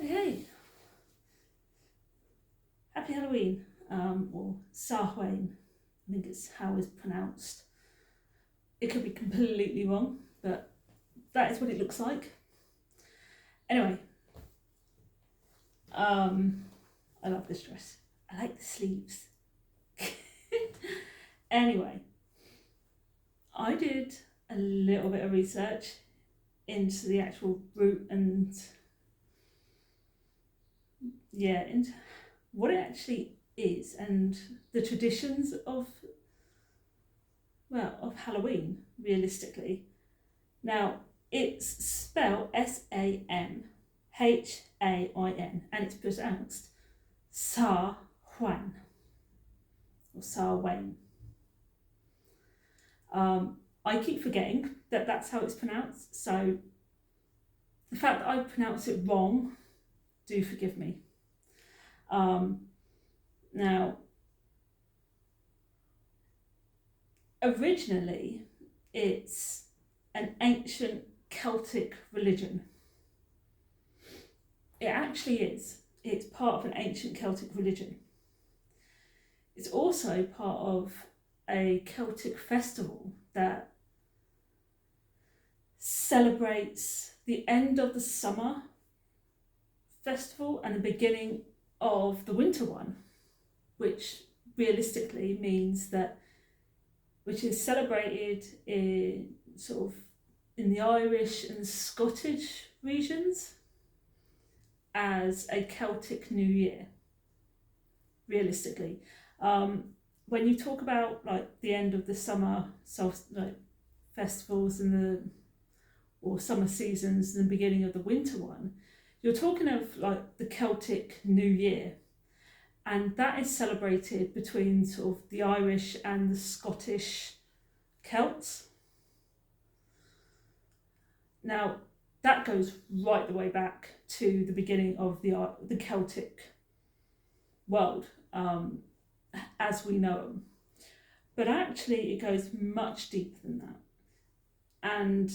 Okay. Happy Halloween, or Samhain, I think it's how it's pronounced. It could be completely wrong, but that is what it looks like. Anyway, I love this dress. I like the sleeves. Anyway, I did a little bit of research into the actual root and into what it actually is and the traditions of Halloween, realistically. Now, it's spelled Samhain, and it's pronounced Samhain or Samhain. I keep forgetting that that's how it's pronounced, so the fact that I pronounce it wrong, do forgive me. Now, originally, it's an ancient Celtic religion. It actually is. It's part of an ancient Celtic religion. It's also part of a Celtic festival that celebrates the end of the summer festival and the beginning of the winter one, which realistically means that, which is celebrated in in the Irish and Scottish regions as a Celtic New Year, realistically. When you talk about like the end of the summer festivals and or summer seasons and the beginning of the winter one, you're talking of like the Celtic New Year, and that is celebrated between the Irish and the Scottish Celts. Now, that goes right the way back to the beginning of the Celtic world, as we know them. But actually, it goes much deeper than that. And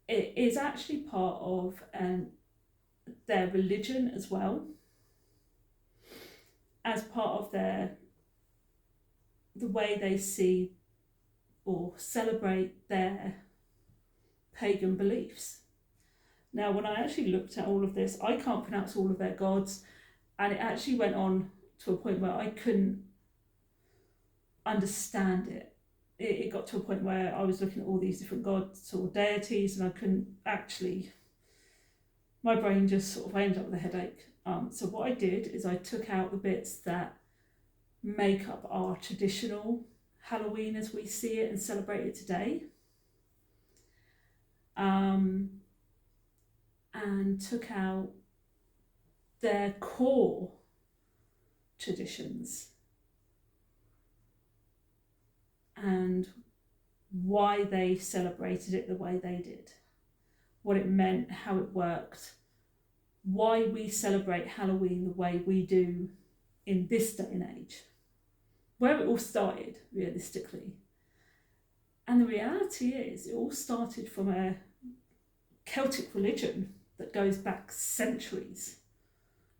it is actually part of their religion as well, as part of the way they see or celebrate their pagan beliefs. Now, when I actually looked at all of this, I can't pronounce all of their gods, and it actually went on to a point where I couldn't understand it. It got to a point where I was looking at all these different gods or deities, and I couldn't actually, my brain just I ended up with a headache. So what I did is I took out the bits that make up our traditional Halloween as we see it and celebrate it today, and took out their core traditions and why they celebrated it the way they did, what it meant, how it worked, why we celebrate Halloween the way we do in this day and age, where it all started, realistically. And the reality is, it all started from a Celtic religion that goes back centuries,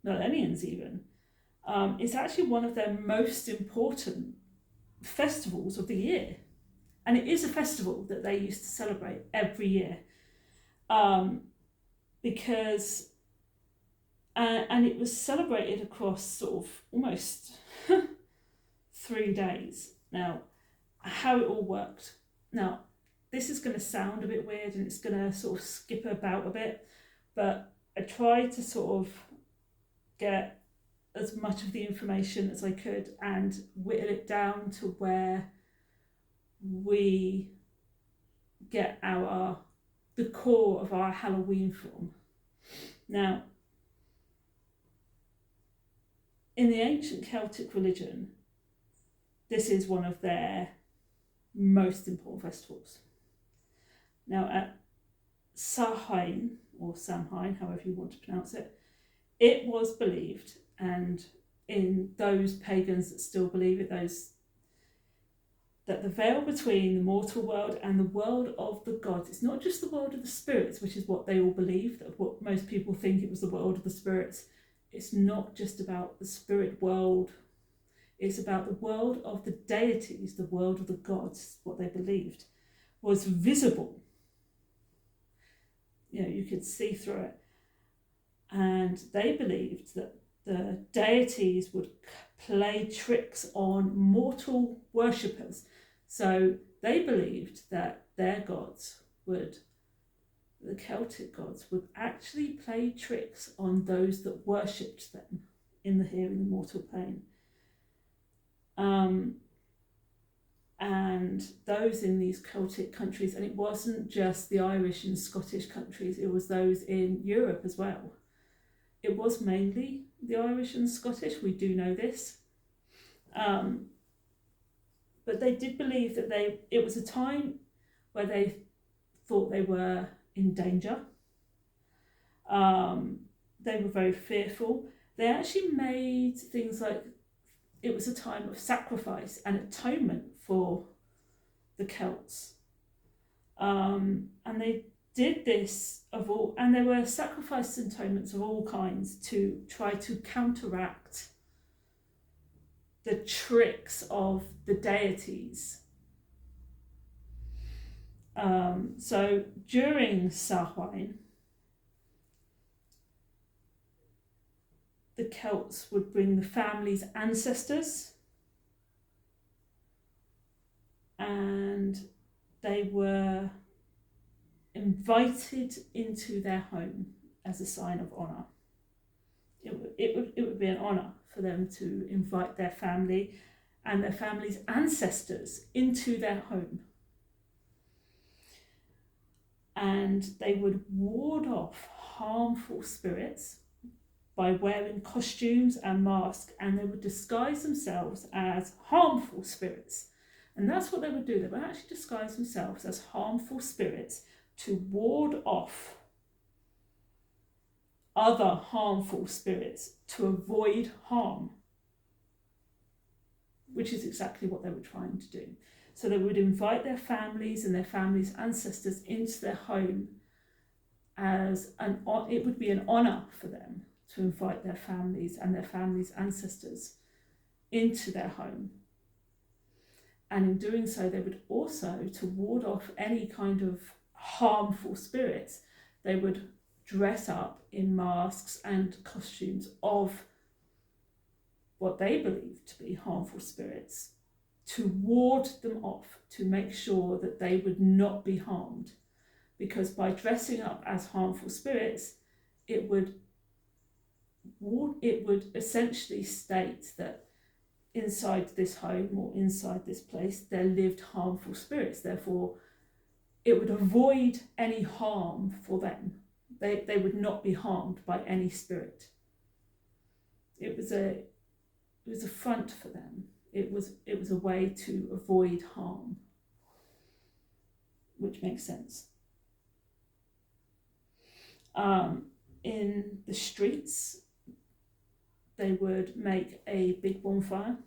millenniums even. It's actually one of their most important festivals of the year. And it is a festival that they used to celebrate every year. Because and it was celebrated across almost 3 days. Now, how it all worked. Now, this is going to sound a bit weird and it's going to skip about a bit, but I tried to get as much of the information as I could and whittle it down to where we get the core of our Halloween from. Now, in the ancient Celtic religion, this is one of their most important festivals. Now, at Samhain, or Samhain, however you want to pronounce it, it was believed, and in those pagans that still believe it, that the veil between the mortal world and the world of the gods, it's not just the world of the spirits, which is what they all believe, that what most people think it was the world of the spirits. It's not just about the spirit world. It's about the world of the deities, the world of the gods, what they believed was visible. You know, you could see through it. And they believed that the deities would play tricks on mortal worshippers. So they believed that their gods would, the Celtic gods, would actually play tricks on those that worshipped them in the here and the mortal plane. And those in these Celtic countries, and it wasn't just the Irish and Scottish countries, it was those in Europe as well. It was mainly the Irish and Scottish, we do know this. But they did believe that it was a time where they thought they were in danger. They were very fearful. They actually made things like, it was a time of sacrifice and atonement for the Celts. And they did this and there were sacrifice and atonements of all kinds to try to counteract the tricks of the deities. So during Samhain, the Celts would bring the family's ancestors, and they were invited into their home as a sign of honour. It would be an honour for them to invite their family and their family's ancestors into their home. And they would ward off harmful spirits by wearing costumes and masks, and they would disguise themselves as harmful spirits. And that's what they would do. They would actually disguise themselves as harmful spirits to ward off other harmful spirits, to avoid harm, which is exactly what they were trying to do. So they would invite their families and their families' ancestors into their home it would be an honour for them to invite their families and their families' ancestors into their home. And in doing so, they would also, to ward off any kind of harmful spirits, they would dress up in masks and costumes of what they believed to be harmful spirits, to ward them off, to make sure that they would not be harmed. Because by dressing up as harmful spirits, it would essentially state that inside this home or inside this place there lived harmful spirits. Therefore, it would avoid any harm for them. They would not be harmed by any spirit. It was a front for them. It was a way to avoid harm, which makes sense. In the streets, they would make a big bonfire.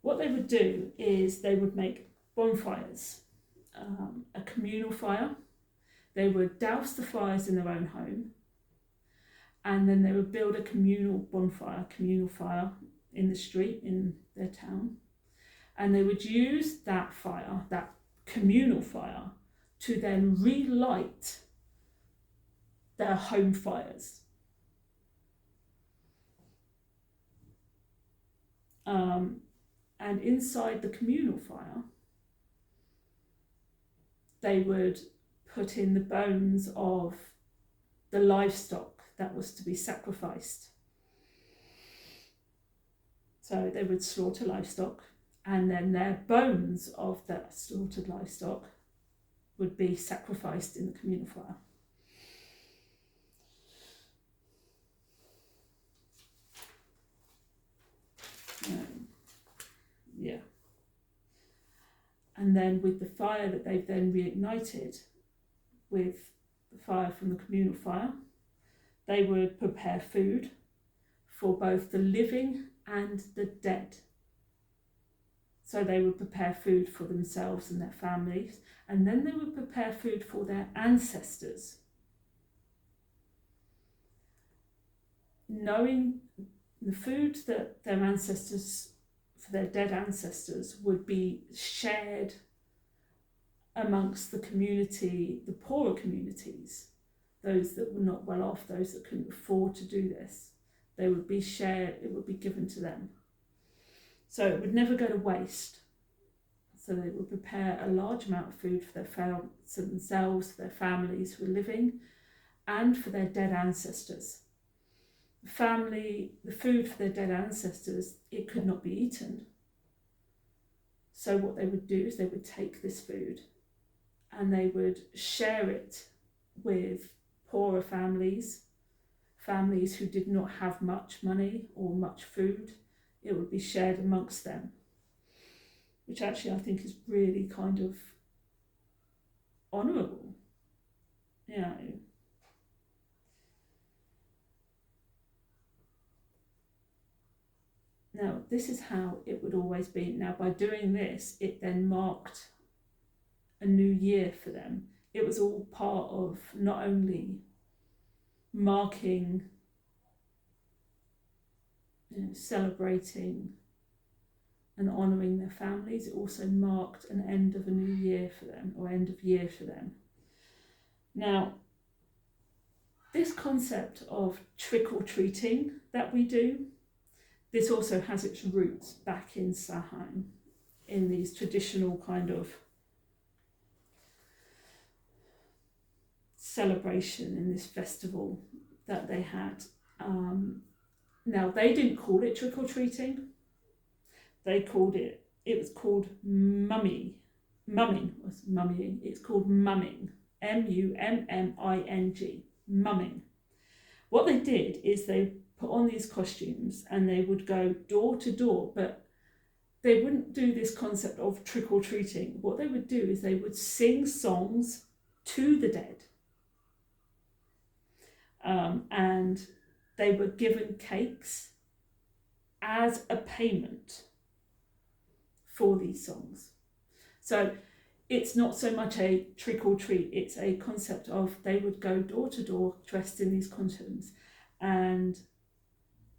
What they would do is they would make bonfires, a communal fire. They would douse the fires in their own home, and then they would build a communal fire in the street in their town, and they would use that fire, that communal fire, to then relight their home fires. And inside the communal fire, they would put in the bones of the livestock that was to be sacrificed. So they would slaughter livestock, and then their bones of that slaughtered livestock would be sacrificed in the communal fire. Yeah. And then with the fire that they've then reignited with the fire from the communal fire, they would prepare food for both the living and the dead. So they would prepare food for themselves and their families, and then they would prepare food for their ancestors. Knowing the food that their ancestors, for their dead ancestors, would be shared amongst the community, the poorer communities, those that were not well off, those that couldn't afford to do this, they would be shared, it would be given to them. So it would never go to waste. So they would prepare a large amount of food for themselves, for their families who were living, and for their dead ancestors. The food for their dead ancestors, it could not be eaten. So what they would do is they would take this food and they would share it with poorer families who did not have much money or much food. It would be shared amongst them, which actually I think is really kind of honourable. You know. Now, this is how it would always be. Now, by doing this, it then marked a new year for them. It was all part of not only marking, celebrating and honouring their families, it also marked an end of a new year for them, or end of year for them. Now, this concept of trick-or-treating that we do, this also has its roots back in Samhain, in these traditional kind of celebration, in this festival that they had. Now, they didn't call it trick-or-treating. They called it was called mumming. It's called mumming. mumming. Mumming. What they did is they put on these costumes and they would go door to door, but they wouldn't do this concept of trick-or-treating. What they would do is they would sing songs to the dead. And they were given cakes as a payment for these songs. So it's not so much a trick or treat, it's a concept of they would go door to door dressed in these costumes and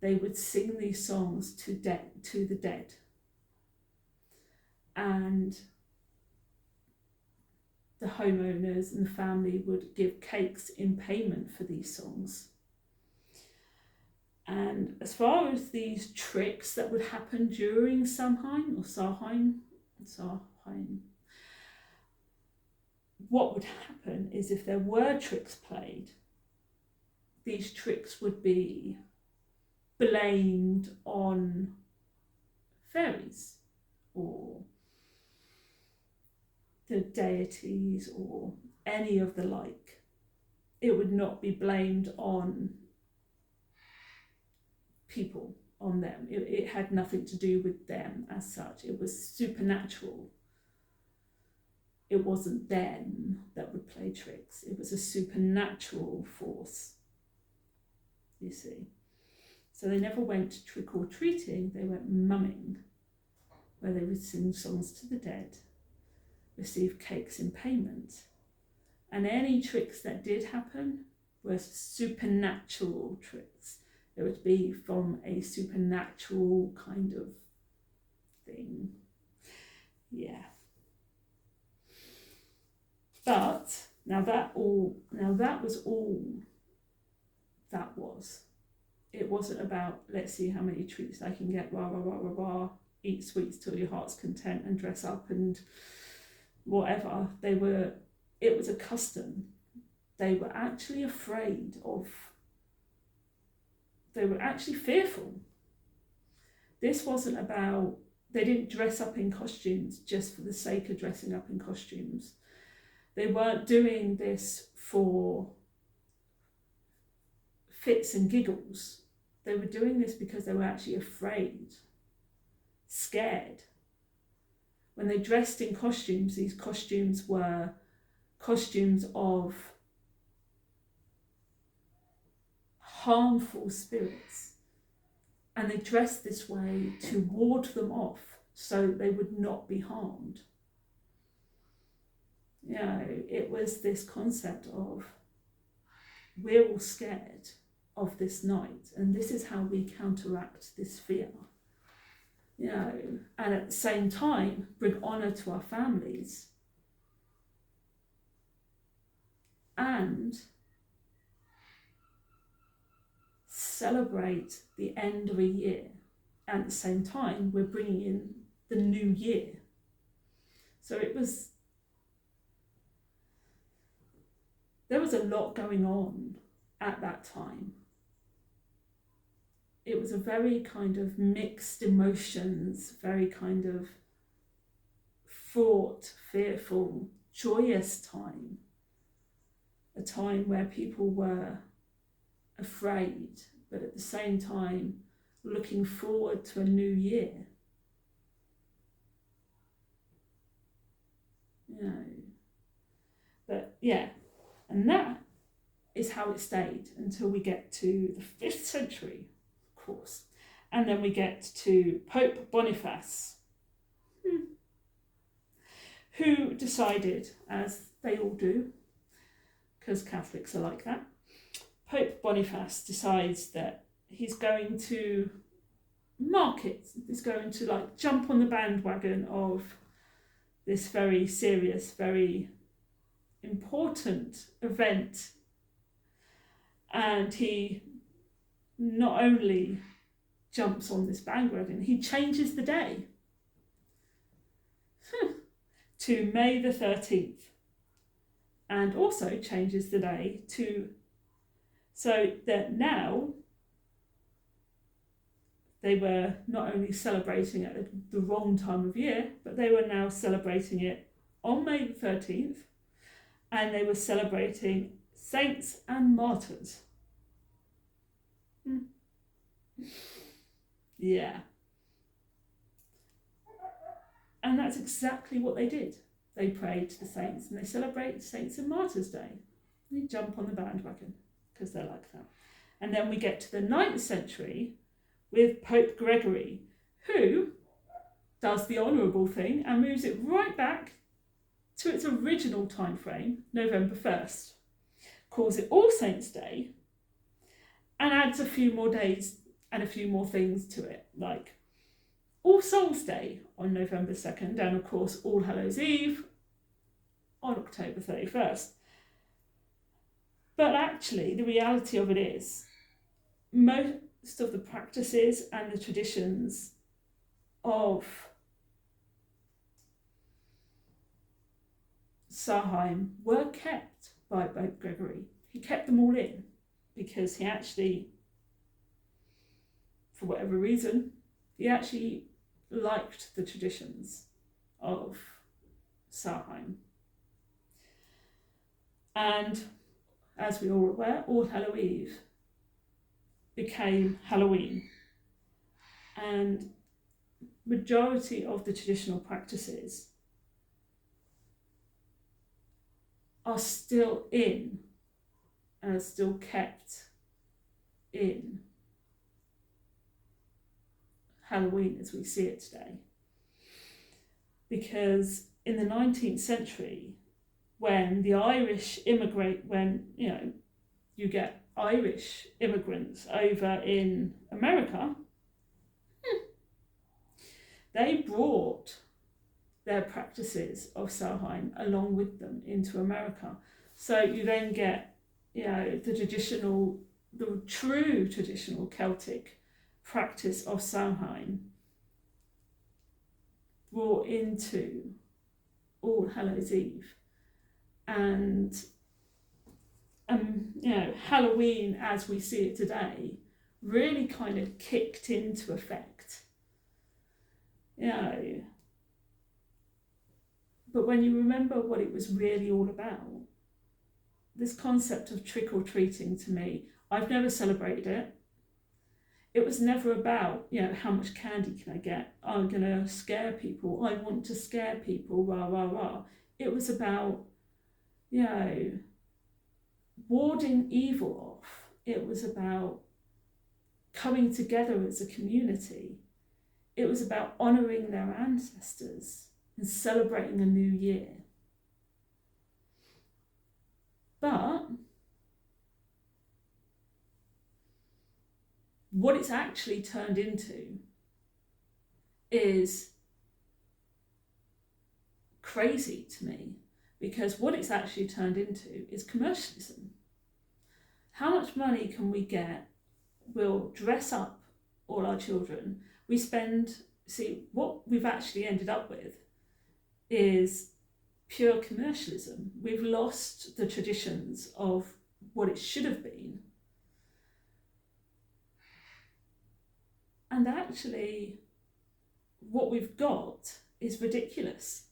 they would sing these songs to the dead. And the homeowners and the family would give cakes in payment for these songs. And as far as these tricks that would happen during Samhain, what would happen is if there were tricks played, these tricks would be blamed on fairies or the deities or any of the like. It would not be blamed on people, on them. It had nothing to do with them as such. It was supernatural. It wasn't them that would play tricks. It was a supernatural force, you see. So they never went trick-or-treating, they went mumming, where they would sing songs to the dead, receive cakes in payment. And any tricks that did happen were supernatural tricks. It would be from a supernatural kind of thing. Yeah. But now that was all that was. It wasn't about, let's see how many treats I can get, rah, rah, rah, rah, rah, eat sweets till your heart's content and dress up and whatever. It was a custom. They were actually they were actually fearful. This wasn't about, they didn't dress up in costumes just for the sake of dressing up in costumes. They weren't doing this for fits and giggles. They were doing this because they were actually afraid, scared. When they dressed in costumes, these costumes were costumes of harmful spirits. And they dressed this way to ward them off, so they would not be harmed. It was this concept of, we're all scared of this night, and this is how we counteract this fear. And at the same time, bring honour to our families and celebrate the end of a year. At the same time, we're bringing in the new year. So there was a lot going on at that time. It was a very kind of mixed emotions, very kind of fraught, fearful, joyous time. A time where people were afraid, but at the same time looking forward to a new year. And that is how it stayed until we get to the 5th century, of course. And then we get to Pope Boniface, who decided, as they all do, because Catholics are like that, Pope Boniface decides that he's going to mark it. He's going to jump on the bandwagon of this very serious, very important event. And he not only jumps on this bandwagon, he changes the day to May the 13th, and also changes the day to, so that now they were not only celebrating it at the wrong time of year, but they were now celebrating it on May the 13th, and they were celebrating saints and martyrs. Yeah. And that's exactly what they did. They prayed to the saints and they celebrate Saints and Martyrs Day. They jump on the bandwagon because they're like that. And then we get to the 9th century with Pope Gregory, who does the honourable thing and moves it right back to its original time frame, November 1st. Calls it All Saints' Day and adds a few more days and a few more things to it, like All Souls' Day on November 2nd, and of course All Hallows' Eve on October 31st. But actually, the reality of it is, most of the practices and the traditions of Samhain were kept by Pope Gregory. He kept them all in because he actually, for whatever reason, he actually liked the traditions of Samhain. And as we all aware, All Hallows' Eve became Halloween. And majority of the traditional practices are still in and are still kept in Halloween as we see it today. Because in the 19th century, when the Irish immigrate, you get Irish immigrants over in America, they brought their practices of Samhain along with them into America. So you then get, the true traditional Celtic practice of Samhain brought into All Hallows' Eve. And Halloween, as we see it today, really kind of kicked into effect. But when you remember what it was really all about, this concept of trick-or-treating, to me, I've never celebrated it. It was never about, how much candy can I get? I'm going to scare people. I want to scare people, rah, rah, rah. It was about, warding evil off. It was about coming together as a community. It was about honouring their ancestors and celebrating a new year. But what it's actually turned into is crazy to me, because what it's actually turned into is commercialism. How much money can we get? We'll dress up all our children. We spend, see, what we've actually ended up with is pure commercialism. We've lost the traditions of what it should have been. And actually, what we've got is ridiculous.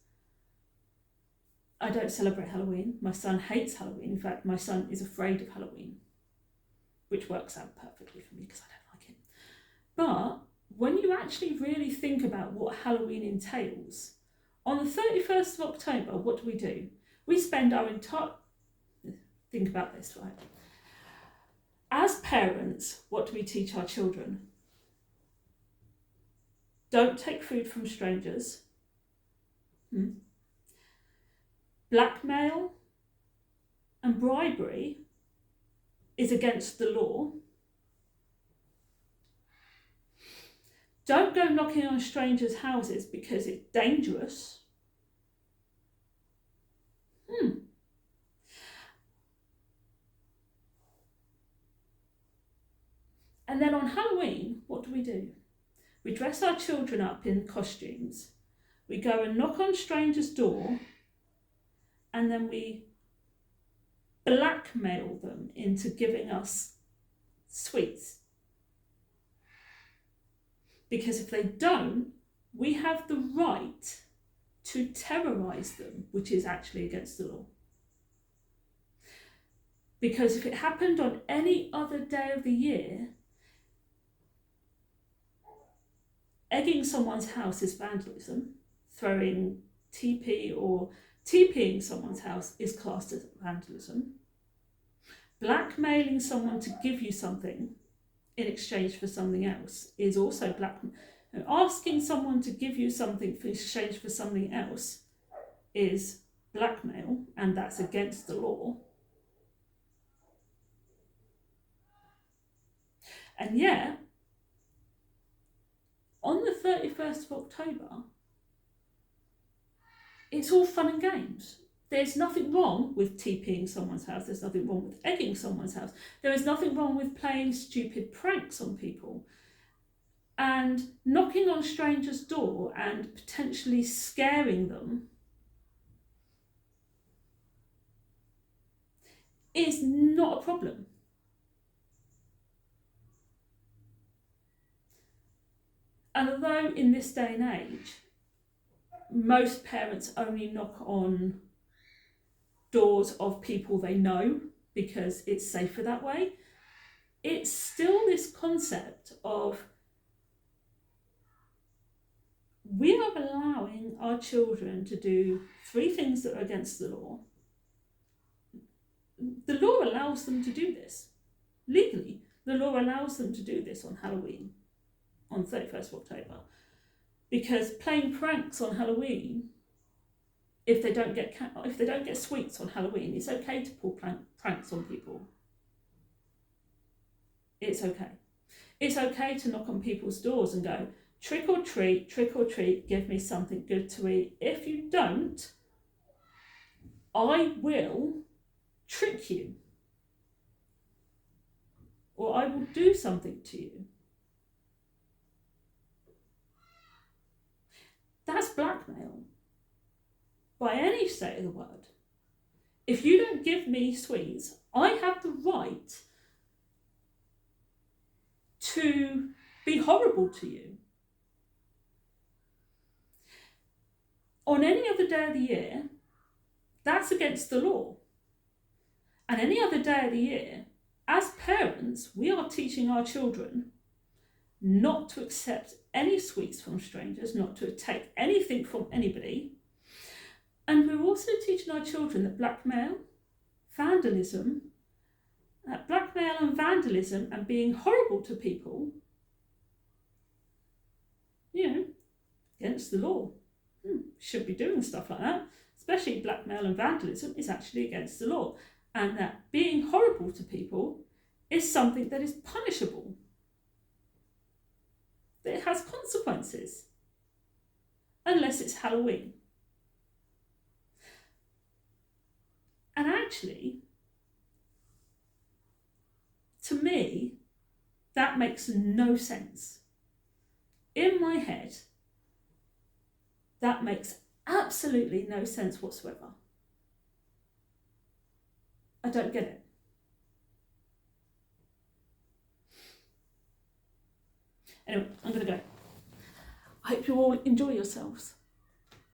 I don't celebrate Halloween. My son hates Halloween. In fact, my son is afraid of Halloween, which works out perfectly for me because I don't like it. But when you actually really think about what Halloween entails, on the 31st of October, what do? We spend our entire... Think about this, right? As parents, what do we teach our children? Don't take food from strangers. Blackmail and bribery is against the law. Don't go knocking on strangers' houses because it's dangerous. And then on Halloween, what do? We dress our children up in costumes. We go and knock on strangers' door, and then we blackmail them into giving us sweets. Because if they don't, we have the right to terrorise them, which is actually against the law. Because if it happened on any other day of the year, egging someone's house is vandalism. Throwing TP or TPing someone's house is classed as vandalism. Blackmailing someone to give you something in exchange for something else is also blackmail. Asking someone to give you something in exchange for something else is blackmail, and that's against the law. And yet, on the 31st of October, it's all fun and games. There's nothing wrong with TPing someone's house. There's nothing wrong with egging someone's house. There is nothing wrong with playing stupid pranks on people. And knocking on strangers' door and potentially scaring them is not a problem. And although in this day and age, most parents only knock on doors of people they know because it's safer that way, it's still this concept of we are allowing our children to do 3 things that are against the law. The law allows them to do this. Legally, the law allows them to do this on Halloween, on 31st of October. Because playing pranks on Halloween, if they don't get sweets on Halloween, it's okay to pull pranks on people. It's okay. It's okay to knock on people's doors and go, trick or treat, give me something good to eat. If you don't, I will trick you. Or I will do something to you. That's blackmail. By any state of the word. If you don't give me sweets, I have the right to be horrible to you. On any other day of the year, that's against the law. And any other day of the year, as parents, we are teaching our children not to accept any sweets from strangers, not to take anything from anybody. And we're also teaching our children that blackmail and vandalism and being horrible to people Against the law. Should be doing stuff like that. Especially blackmail and vandalism is actually against the law. And that being horrible to people is something that is punishable. That it has consequences. Unless it's Halloween. And actually, to me, that makes no sense. In my head, that makes absolutely no sense whatsoever. I don't get it. Anyway, I'm going to go. I hope you all enjoy yourselves.